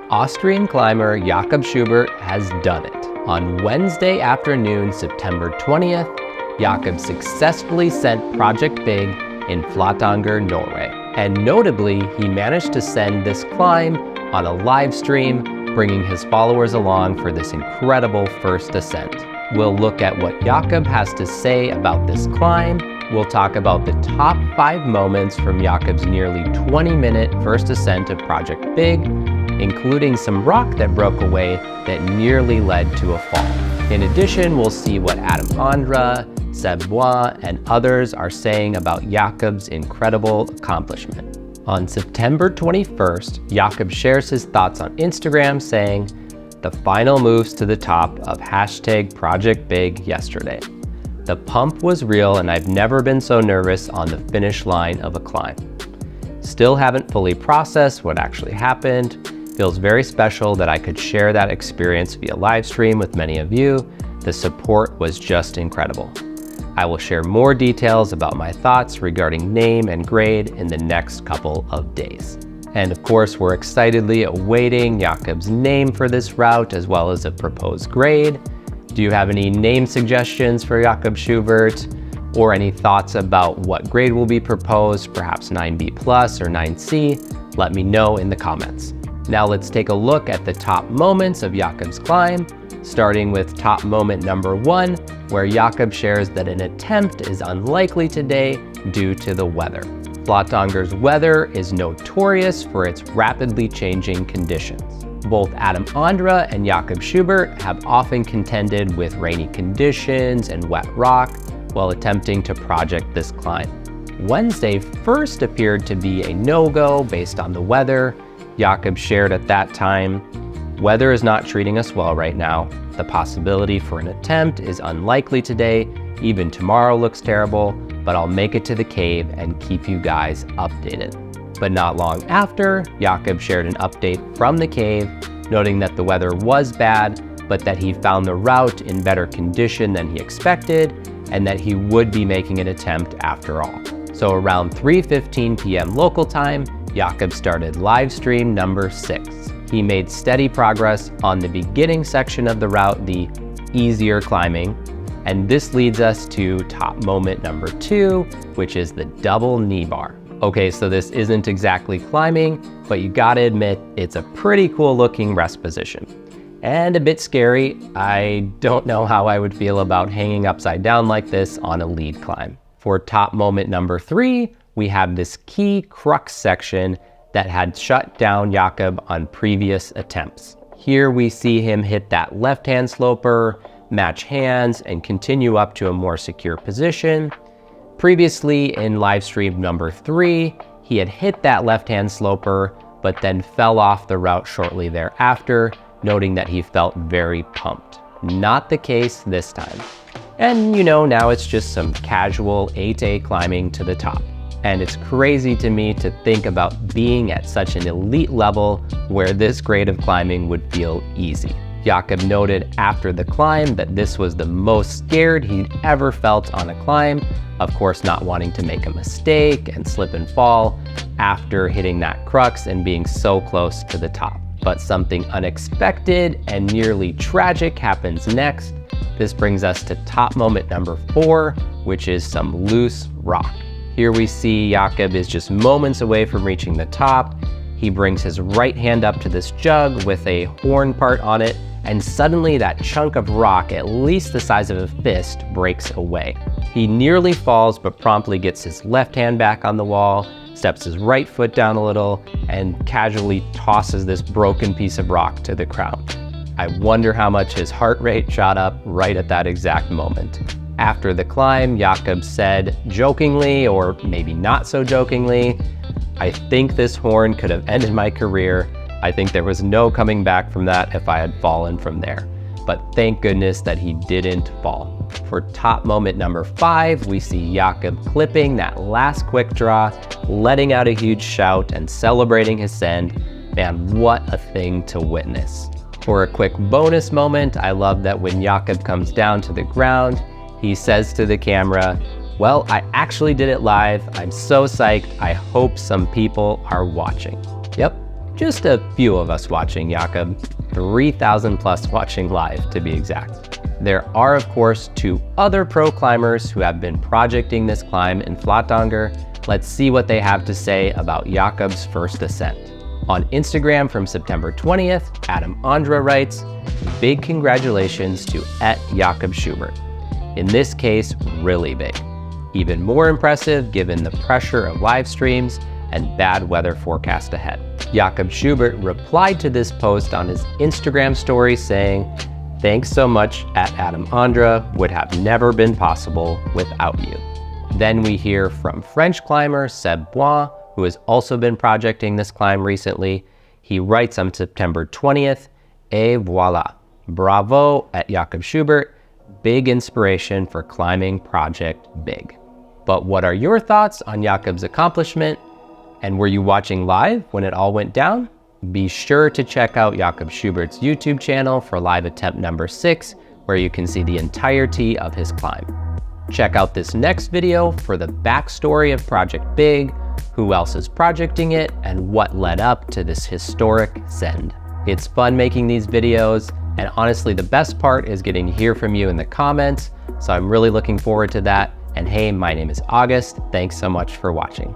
Austrian climber Jakob Schubert has done it. On Wednesday afternoon, September 20th, Jakob successfully sent Project Big in Flatanger, Norway. And notably, he managed to send this climb on a live stream, bringing his followers along for this incredible first ascent. We'll look at what Jakob has to say about this climb. We'll talk about the top 5 moments from Jakob's nearly 20-minute first ascent of Project Big, including some rock that broke away that nearly led to a fall. In addition, we'll see what Adam Ondra, Seb Bouin, and others are saying about Jakob's incredible accomplishment. On September 21st, Jakob shares his thoughts on Instagram saying, "The final moves to the top of #ProjectBig yesterday. The pump was real and I've never been so nervous on the finish line of a climb. Still haven't fully processed what actually happened. Feels very special that I could share that experience via live stream with many of you. The support was just incredible. I will share more details about my thoughts regarding name and grade in the next couple of days." And of course, we're excitedly awaiting Jakob's name for this route as well as a proposed grade. Do you have any name suggestions for Jakob Schubert or any thoughts about what grade will be proposed, perhaps 9B plus or 9C? Let me know in the comments. Now let's take a look at the top moments of Jakob's climb, starting with top moment number 1, where Jakob shares that an attempt is unlikely today due to the weather. Flatanger's weather is notorious for its rapidly changing conditions. Both Adam Ondra and Jakob Schubert have often contended with rainy conditions and wet rock while attempting to project this climb. Wednesday first appeared to be a no-go based on the weather. Jakob shared at that time, "Weather is not treating us well right now. The possibility for an attempt is unlikely today. Even tomorrow looks terrible, but I'll make it to the cave and keep you guys updated." But not long after, Jakob shared an update from the cave, noting that the weather was bad, but that he found the route in better condition than he expected, and that he would be making an attempt after all. So around 3:15 p.m. local time, Jakob started live stream number 6. He made steady progress on the beginning section of the route, the easier climbing, and this leads us to top moment number 2, which is the double knee bar. Okay, so this isn't exactly climbing, but you gotta admit, it's a pretty cool looking rest position. And a bit scary. I don't know how I would feel about hanging upside down like this on a lead climb. For top moment number 3, we have this key Crux section that had shut down Jakob on previous attempts. Here we see him hit that left-hand sloper, match hands, and continue up to a more secure position. Previously in live stream number 3, he had hit that left-hand sloper, but then fell off the route shortly thereafter, noting that he felt very pumped. Not the case this time. And now it's just some casual 8A climbing to the top. And it's crazy to me to think about being at such an elite level where this grade of climbing would feel easy. Jakob noted after the climb that this was the most scared he'd ever felt on a climb, of course not wanting to make a mistake and slip and fall after hitting that crux and being so close to the top. But something unexpected and nearly tragic happens next. This brings us to top moment number 4, which is some loose rock. Here we see Jakob is just moments away from reaching the top. He brings his right hand up to this jug with a horn part on it, and suddenly that chunk of rock, at least the size of a fist, breaks away. He nearly falls, but promptly gets his left hand back on the wall, steps his right foot down a little, and casually tosses this broken piece of rock to the ground. I wonder how much his heart rate shot up right at that exact moment. After the climb, Jakob said, jokingly, or maybe not so jokingly, "I think this horn could have ended my career. I think there was no coming back from that if I had fallen from there. But thank goodness that he didn't fall." For top moment number 5, we see Jakob clipping that last quick draw, letting out a huge shout and celebrating his send. Man, what a thing to witness. For a quick bonus moment, I love that when Jakob comes down to the ground, he says to the camera, "Well, I actually did it live. I'm so psyched. I hope some people are watching." Yep, just a few of us watching Jakob, 3,000 plus watching live to be exact. There are of course 2 other pro climbers who have been projecting this climb in Flatanger. Let's see what they have to say about Jakob's first ascent. On Instagram from September 20th, Adam Ondra writes, "Big congratulations to @Jakob Schubert. In this case, really big. Even more impressive given the pressure of live streams and bad weather forecast ahead." Jakob Schubert replied to this post on his Instagram story saying, "Thanks so much @Adam Ondra, would have never been possible without you." Then we hear from French climber Seb Bouin, who has also been projecting this climb recently. He writes on September 20th, "Et voilà, bravo @Jakob Schubert, big inspiration for climbing Project Big." But what are your thoughts on Jakob's accomplishment? And were you watching live when it all went down? Be sure to check out Jakob Schubert's YouTube channel for live attempt number 6, where you can see the entirety of his climb. Check out this next video for the backstory of Project Big, who else is projecting it, and what led up to this historic send. It's fun making these videos, and honestly the best part is getting to hear from you in the comments, so I'm really looking forward to that. And hey, my name is August. Thanks so much for watching.